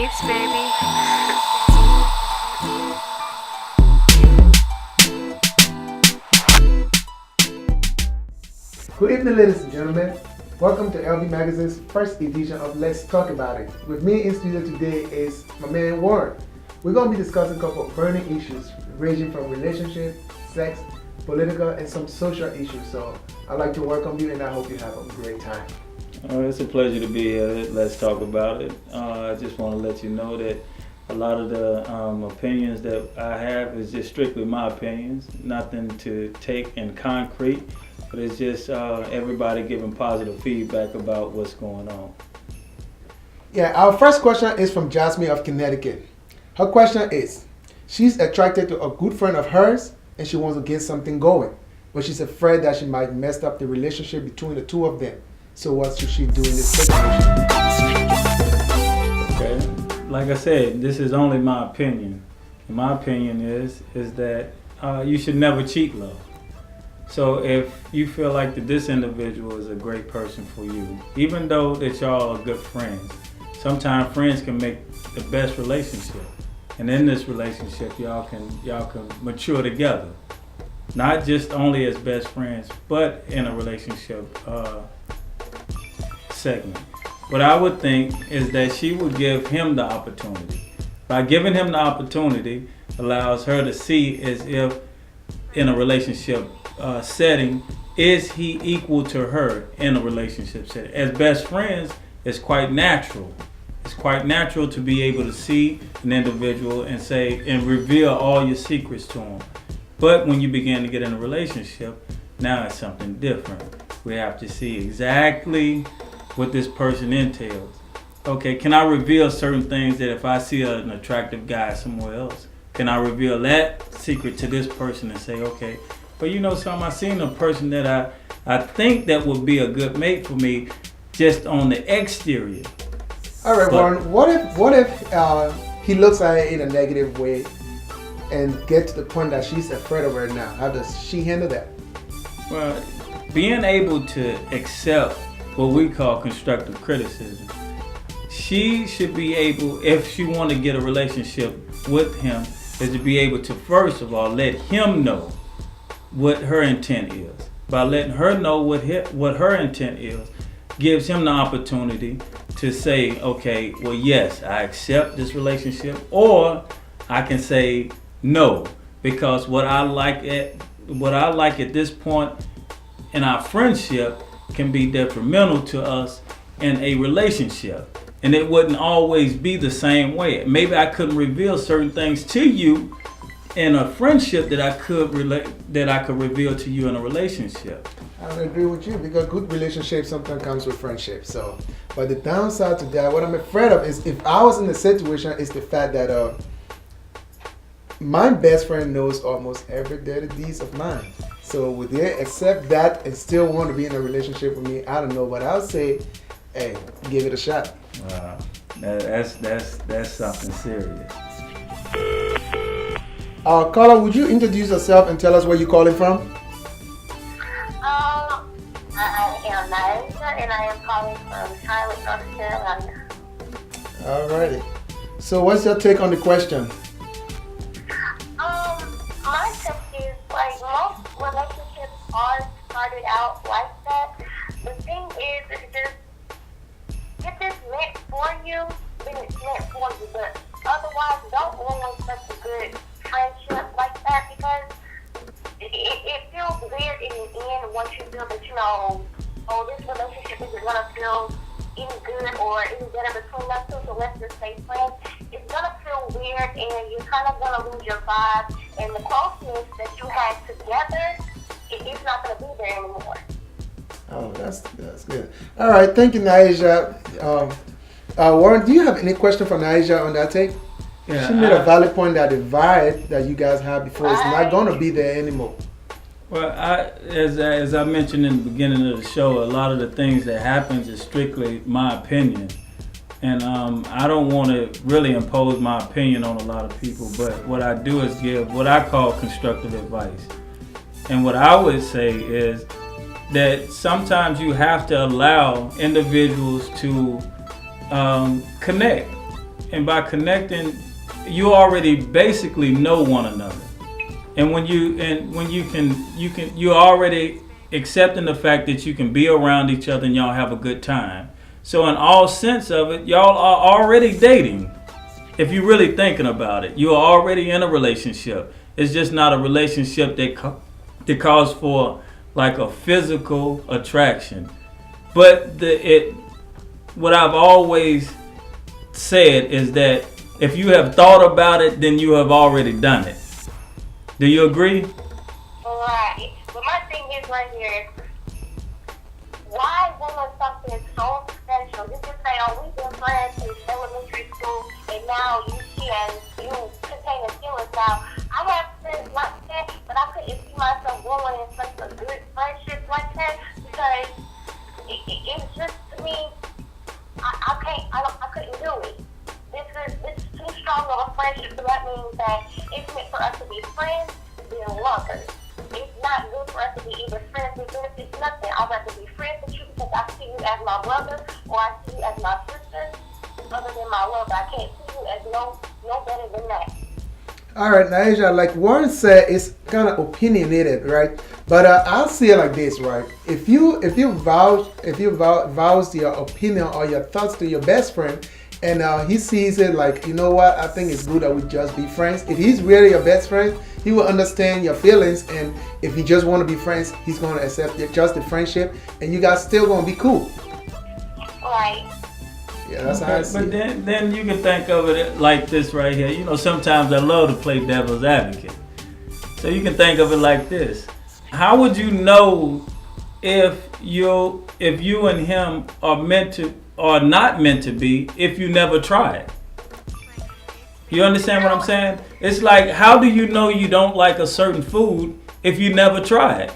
beats, baby. Good evening, ladies and gentlemen. Welcome to LB Magazine's first edition of Let's Talk About It. With me in studio today is my man Warren. We're going to be discussing a couple of burning issues ranging from relationship, sex, political, and some social issues. So I'd like to welcome you and I hope you have a great time. It's a pleasure to be here. Let's talk about it. I just want to let you know that a lot of the opinions that I have is just strictly my opinions, nothing to take in concrete, but it's just everybody giving positive feedback about what's going on. Yeah, our first question is from Jasmine of Connecticut. Her question is, she's attracted to a good friend of hers and she wants to get something going, but she's afraid that she might mess up the relationship between the two of them. So what should she do in this situation? Okay, like I said, this is only my opinion. And my opinion is that you should never cheat love. So if you feel like that this individual is a great person for you, even though that y'all are good friends, sometimes friends can make the best relationship. And in this relationship, y'all can mature together. Not just only as best friends, but in a relationship segment. What I would think is that she would give him the opportunity. By giving him the opportunity, allows her to see as if in a relationship setting, is he equal to her in a relationship setting? As best friends, it's quite natural. It's quite natural to be able to see an individual and say and reveal all your secrets to him. But when you begin to get in a relationship, now it's something different. We have to see exactly what this person entails. Okay, can I reveal certain things that if I see an attractive guy somewhere else, can I reveal that secret to this person and say, okay, but you know something, I seen a person that I think that would be a good mate for me just on the exterior. All right, Warren, what if he looks at it in a negative way and get to the point that she's afraid of her now? How does she handle that? Well, being able to accept what we call constructive criticism. She should be able, if she want to get a relationship with him, is to be able to first of all let him know what her intent is. By letting her know what her intent is, gives him the opportunity to say, okay, well, yes, I accept this relationship, or I can say no, because what I like at this point in our friendship can be detrimental to us in a relationship, and it wouldn't always be the same way. Maybe I couldn't reveal certain things to you in a friendship that I could reveal to you in a relationship. I would agree with you because good relationship sometimes comes with friendship. So, but the downside to that, what I'm afraid of is if I was in the situation, is the fact that my best friend knows almost every dirty deeds of mine. So would they accept that and still want to be in a relationship with me? I don't know, but I'll say, hey, give it a shot. Wow, that's something serious. Carla, would you introduce yourself and tell us where you're calling from? I am Naisha, and I am calling from Charlotte, North Carolina. Alrighty. So what's your take on the question? My take is like most relationships are started out like that. The thing is, it's just if it's meant for you, then it's meant for you. But otherwise, don't ruin such a good friendship like that because it feels weird in the end once you feel that, you know, oh, this relationship isn't going to feel any good or any better between us two, so let's just stay friends. It's going to feel weird and you're kind of going to lose your vibe, and the closeness that you had together, it's not going to be there anymore. Oh, that's good. All right, thank you, Naisha. Warren, do you have any question for Naisha on that take? Yeah, she made a valid point that the vibe that you guys had before is not going to be there anymore. Well, as I mentioned in the beginning of the show, a lot of the things that happens is strictly my opinion. And I don't want to really impose my opinion on a lot of people, but what I do is give what I call constructive advice. And what I would say is that sometimes you have to allow individuals to connect. and by connecting, you already basically know one another. And when you're already accepting the fact that you can be around each other and y'all have a good time. So in all sense of it, y'all are already dating. If you're really thinking about it, you're already in a relationship. It's just not a relationship that calls for like a physical attraction. But what I've always said is that if you have thought about it, then you have already done it. Do you agree? Right. But my thing is right here, why when something so special, you can say, oh, we've been friends since elementary school, and now you see and you contain the feelings now. I have friends like that, but I couldn't see myself going in such a good friendship like that, because it's just, to me, I couldn't do it. This is too strong of a friendship, so that means that it's meant for us to be friends and be lovers. It's not good for us to be either friends with benefits, nothing. I'd rather be friends with you because I see you as my brother, or I see you as my sister, other than my lover. I can't see you as no better than that. All right, Naija, like Warren said, it's kind of opinionated, right? But I'll see it like this, right? If you vows your opinion or your thoughts to your best friend, and he sees it like, you know what, I think it's good that we just be friends. If he's really your best friend, he will understand your feelings, and if you just want to be friends, he's going to accept just the friendship, and you guys still going to be cool. Right. Yeah, that's how I see But it. then you can think of it like this right here. You know, sometimes I love to play devil's advocate. So you can think of it like this. How would you know if you and him are meant to or not meant to be if you never try it? You understand what I'm saying? It's like, how do you know you don't like a certain food if you never try it?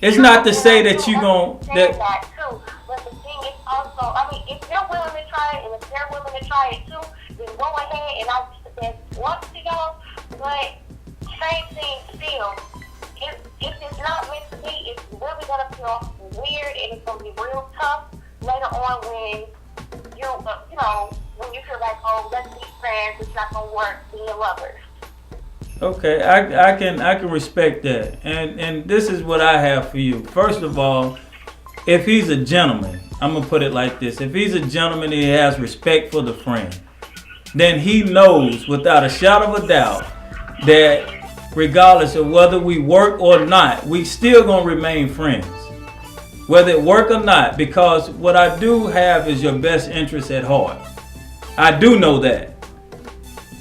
It's not to say that you gon' that too. But the thing is also, I mean, if you're willing to try it, and if they're willing to try it too, then go ahead, and I'll suggest once to y'all. But same thing still. If it's not meant to be, it's really gonna feel weird, and it's gonna be real tough later on when when you feel like, oh, let's be friends, it's not gonna work being lovers. Okay, I can respect that, and this is what I have for you. First of all, if he's a gentleman, I'm gonna put it like this: if he's a gentleman and he has respect for the friend, then he knows without a shadow of a doubt that regardless of whether we work or not, we still gonna remain friends, whether it work or not. Because what I do have is your best interest at heart. I do know that.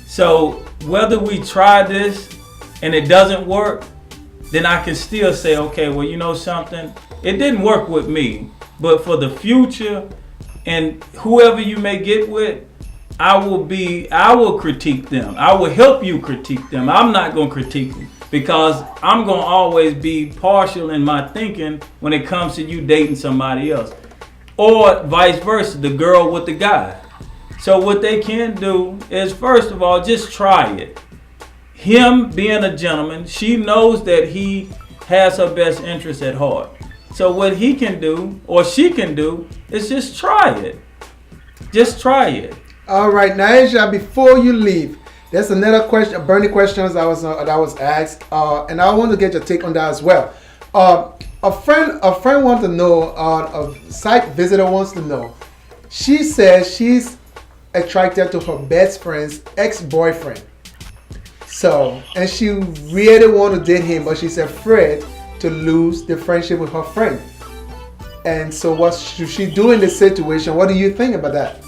So whether we try this and it doesn't work, then I can still say, okay, well, you know something? It didn't work with me, but for the future and whoever you may get with, I will critique them. I will help you critique them. I'm not going to critique them because I'm going to always be partial in my thinking when it comes to you dating somebody else, or vice versa, the girl with the guy. So what they can do is, first of all, just try it. Him being a gentleman, she knows that he has her best interest at heart. So what he can do, or she can do, is just try it. Just try it. All right, Naija, before you leave, there's another question, burning questions that was asked, and I want to get your take on that as well. A friend wants to know, a site visitor wants to know. She says she's attracted to her best friend's ex-boyfriend. So, and she really want to date him, but she's afraid to lose the friendship with her friend. And so what should she do in this situation? What do you think about that?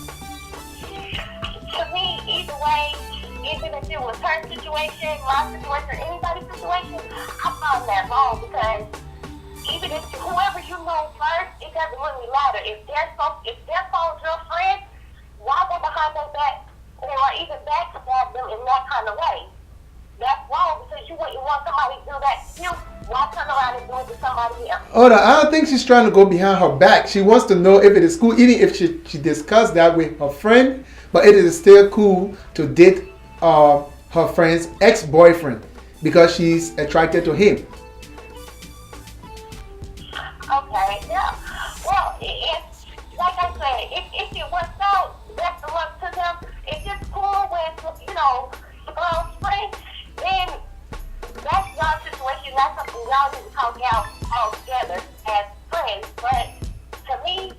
To me, either way, even if it was her situation, my situation, or anybody's situation, I find that wrong, because even if whoever you know first, it doesn't really matter. If they're called your friend, why go behind their back or even backstab them in that kind of way? That's wrong, because you wouldn't want somebody to do that to you. Why turn around and do it to somebody else? Oh, no, I don't think she's trying to go behind her back. She wants to know if it is cool, even if she discussed that with her friend, but it is still cool to date her friend's ex-boyfriend because she's attracted to him. Okay, yeah. Well, like I said, if it works out, best of luck to them. y'all didn't talk out all together as friends. But to me,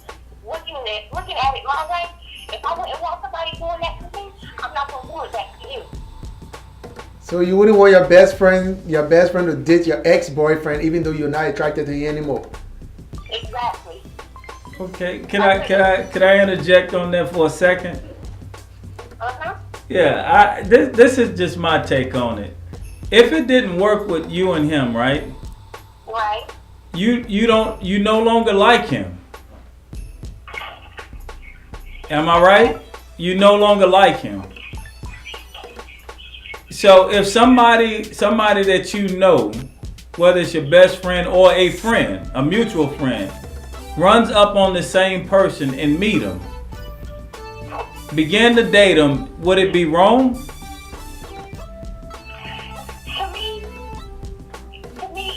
looking at it my way, if I wouldn't want somebody doing that to me, I'm not gonna do it back to you. So you wouldn't want your best friend to date your ex-boyfriend, even though you're not attracted to him anymore. Exactly. Okay, can I interject on that for a second? Yeah, this is just my take on it. If it didn't work with you and him, right? Right. You no longer like him. Am I right? You no longer like him. So if somebody that you know, whether it's your best friend or a friend, a mutual friend, runs up on the same person and meet him, begin to date him, would it be wrong? To me,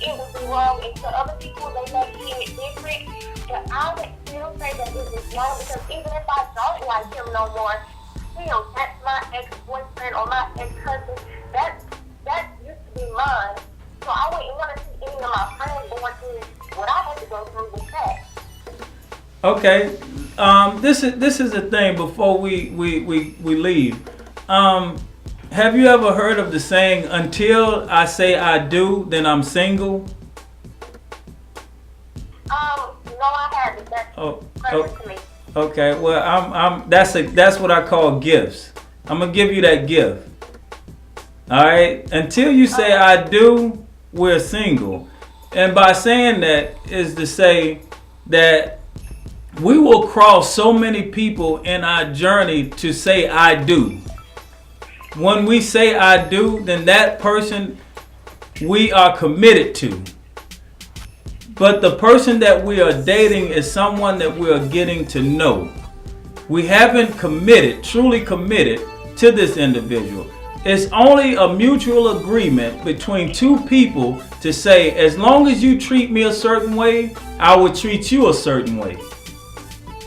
it would be wrong. And to other people, they may hear it different. But I would still say that it is wrong because even if I don't like him no more, still, that's my ex-boyfriend or my ex-husband. That used to be mine. So I wouldn't want to see any of my friends going through what I had to go through with that. Okay, this is the thing before we leave. Have you ever heard of the saying, "Until I say I do, then I'm single"? No, I haven't. That's perfect to me. Okay, well, that's what I call gifts. I'm gonna give you that gift. All right. Until you say I do, we're single. And by saying that is to say that we will cross so many people in our journey to say I do. When we say I do, then that person we are committed to. But the person that we are dating is someone that we are getting to know. We haven't truly committed to this individual. It's only a mutual agreement between two people to say, as long as you treat me a certain way, I will treat you a certain way.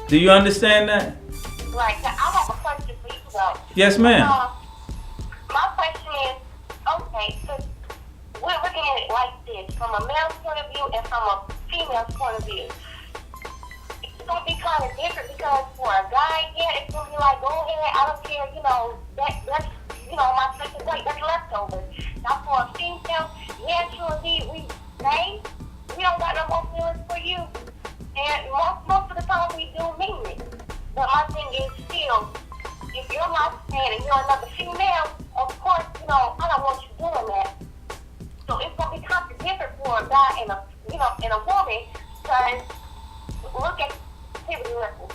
Do you understand that? Right. Now, I have a question for you, though. Yes, ma'am. My question is, okay, so we're looking at it like this, from a male's point of view and from a female's point of view. It's going to be kind of different because for a guy, yeah, it's going to be like, go ahead, I don't care, that's, my second plate, that's leftovers. Now for a female, yeah, sure, we don't got no more feelings for you. And most of the time we do mean it. But my thing is still, if you're my man and you're another female, of course, I don't want you doing that. So it's gonna be kind of different for a guy and a woman, because look at activity levels.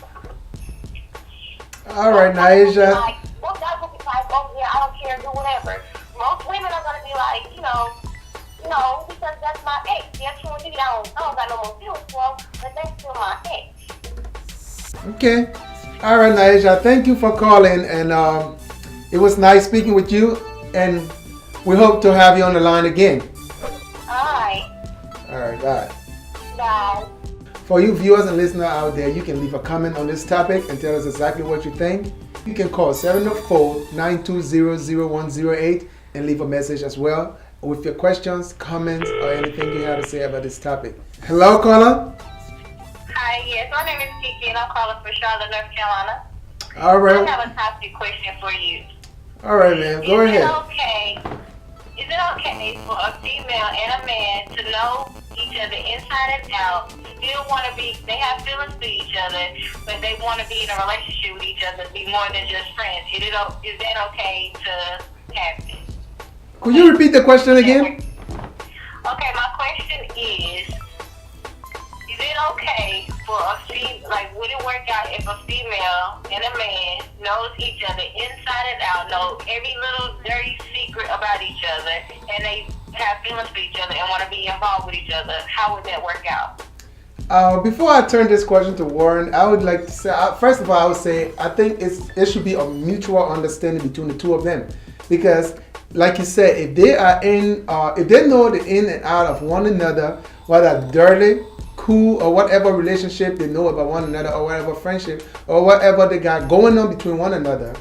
All right, Naisha. Most guys will be like, oh yeah, I don't care, do whatever. Most women are gonna be like, because that's my ex. Yeah, true indeed, I don't got no more feelings for him, but that's still my ex. Okay. All right, Naisha. Thank you for calling, and it was nice speaking with you, and we hope to have you on the line again. Alright. All right, bye. Bye. For you viewers and listeners out there, you can leave a comment on this topic and tell us exactly what you think. You can call 704-920-0108 and leave a message as well with your questions, comments, or anything you have to say about this topic. Hello, caller. Hi, yes, my name is Kiki and I'm calling from Charlotte, North Carolina. All right. I have a topic question for you. All right, man. Go ahead. Is it okay for a female and a man to know each other inside and out, still want to be, they have feelings for each other, but they want to be in a relationship with each other, be more than just friends? Is that okay to happen? Could you repeat the question again? Okay, my question is it okay for a female, would it work out if a female and a man knows each other inside and out, know every little dirty secret about each other, and they have feelings for each other and want to be involved with each other? How would that work out? Before I turn this question to Warren, I would like to say, first of all, I would say I think it should be a mutual understanding between the two of them, because, like you said, if they are if they know the in and out of one another, whether dirty, cool, or whatever relationship they know about one another, or whatever friendship, or whatever they got going on between one another,